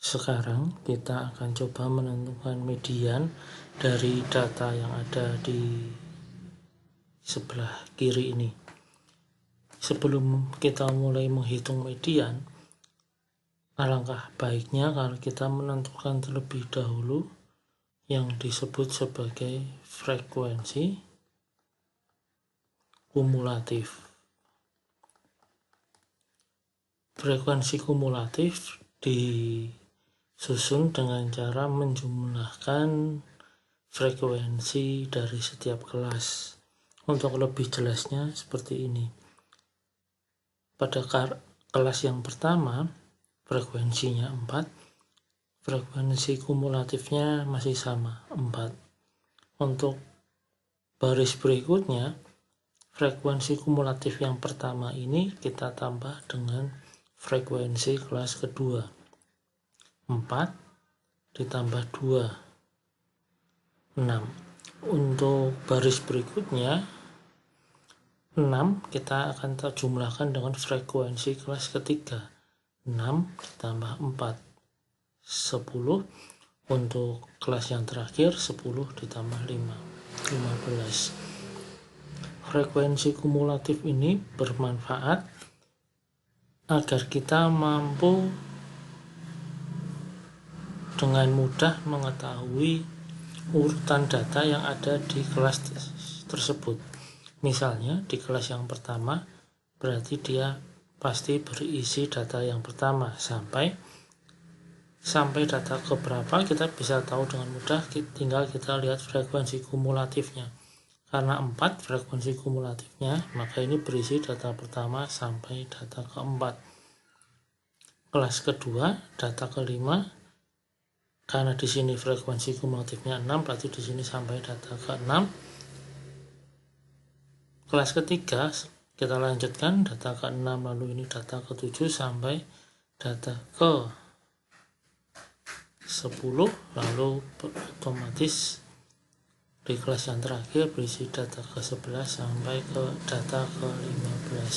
Sekarang kita akan coba menentukan median dari data yang ada di sebelah kiri ini. Sebelum kita mulai menghitung median, alangkah baiknya kalau kita menentukan terlebih dahulu yang disebut sebagai frekuensi kumulatif. Frekuensi kumulatif disusun dengan cara menjumlahkan frekuensi dari setiap kelas. Untuk lebih jelasnya seperti ini. Pada kelas yang pertama, frekuensinya 4, frekuensi kumulatifnya masih sama, 4. Untuk baris berikutnya, frekuensi kumulatif yang pertama ini kita tambah dengan frekuensi kelas kedua. 4 ditambah 2, 6. Untuk baris berikutnya, 6 kita akan jumlahkan dengan frekuensi kelas ketiga. 6 ditambah 4, 10. Untuk kelas yang terakhir, 10 ditambah 5, 15. Frekuensi kumulatif ini bermanfaat agar kita mampu dengan mudah mengetahui urutan data yang ada di kelas tersebut. Misalnya di kelas yang pertama berarti dia pasti berisi data yang pertama sampai data keberapa kita bisa tahu dengan mudah, tinggal kita lihat frekuensi kumulatifnya. Karena 4 frekuensi kumulatifnya, maka ini berisi data pertama sampai data keempat. Kelas kedua, data kelima, karena di sini frekuensi kumulatifnya 6, berarti di sini sampai data ke-6. Kelas ketiga, kita lanjutkan data ke-6, lalu ini data ke-7 sampai data ke-10, lalu otomatis di kelas yang terakhir berisi data ke-11 sampai ke data ke-15.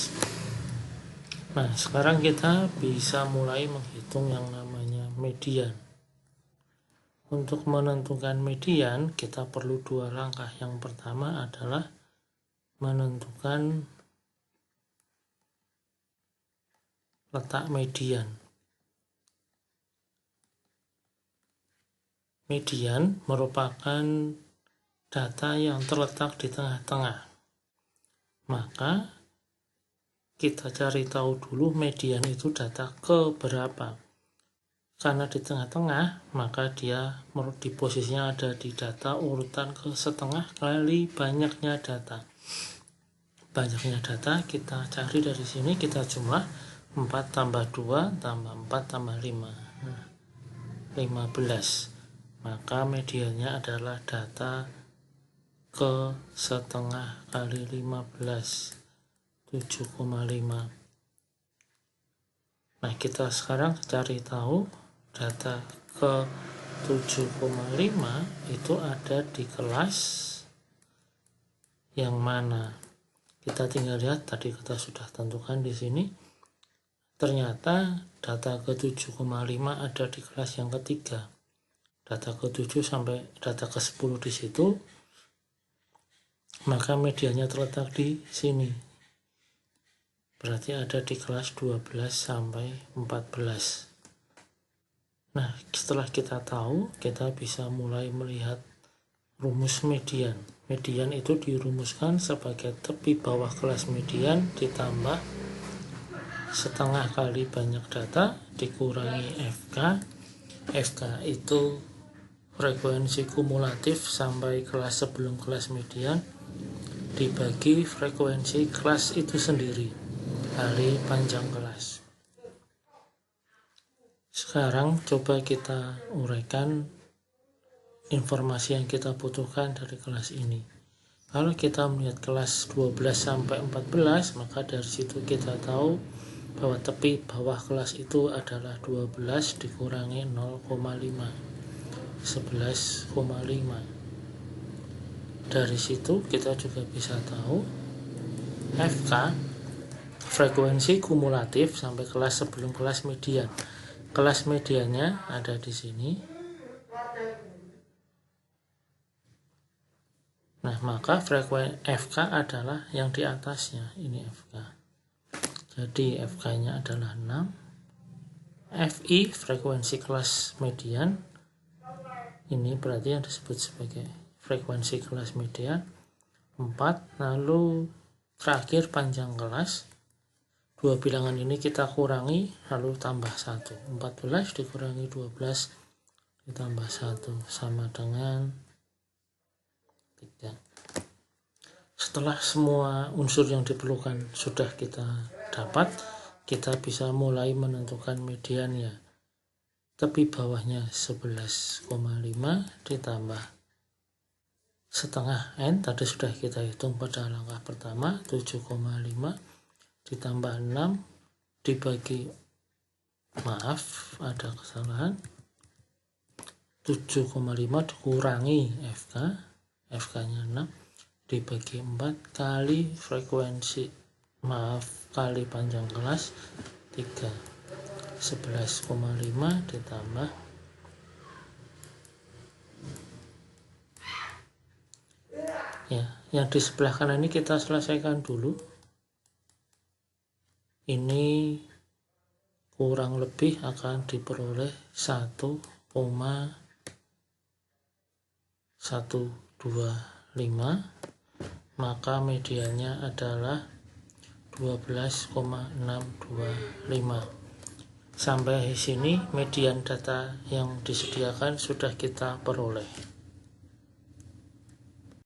Nah, sekarang kita bisa mulai menghitung yang namanya median. Untuk menentukan median, kita perlu 2 langkah. Yang pertama adalah menentukan letak median. Median merupakan data yang terletak di tengah-tengah. Maka kita cari tahu dulu median itu data ke berapa. Karena di tengah-tengah, maka dia di posisinya ada di data urutan ke setengah kali banyaknya data. Banyaknya data kita cari dari sini, kita jumlah 4 tambah 2 tambah 4 tambah 5, 15. Maka mediannya adalah data ke setengah kali 15, 7,5. Nah, kita sekarang cari tahu data ke 7,5 itu ada di kelas yang mana. Kita tinggal lihat, tadi kita sudah tentukan di sini. Ternyata data ke 7,5 ada di kelas yang ketiga. Data ke 7 sampai data ke 10 di situ. Maka mediannya terletak di sini. Berarti ada di kelas 12 sampai 14. Nah, setelah kita tahu, kita bisa mulai melihat rumus median. Median itu dirumuskan sebagai tepi bawah kelas median ditambah setengah kali banyak data dikurangi FK. FK itu frekuensi kumulatif sampai kelas sebelum kelas median dibagi frekuensi kelas itu sendiri kali panjang kelas. Sekarang coba kita uraikan informasi yang kita butuhkan dari kelas ini. Kalau kita melihat kelas 12 sampai 14, maka dari situ kita tahu bahwa tepi bawah kelas itu adalah 12 dikurangi 0,5, 11,5. Dari situ kita juga bisa tahu FK, frekuensi kumulatif sampai kelas sebelum kelas median. kelas mediannya ada di sini. Nah, maka frekuensi FK adalah yang di atasnya, ini FK. Jadi FK-nya adalah 6. FI frekuensi kelas median, ini berarti yang disebut sebagai frekuensi kelas median 4. Lalu terakhir panjang kelas, dua bilangan ini kita kurangi lalu tambah 1. 14 dikurangi 12 ditambah 1 sama dengan 3. Setelah semua unsur yang diperlukan sudah kita dapat, kita bisa mulai menentukan mediannya. Tepi bawahnya 11,5 ditambah setengah N, tadi sudah kita hitung pada langkah pertama, 7,5 ditambah 6 dibagi, maaf ada kesalahan, 7,5 dikurangi FK, FK-nya 6 dibagi 4 kali frekuensi, kali panjang kelas 3. 11,5 ditambah ya, yang di sebelah kanan ini kita selesaikan dulu. Ini kurang lebih akan diperoleh 1,125, maka mediannya adalah 12,625. Sampai sini median data yang disediakan sudah kita peroleh.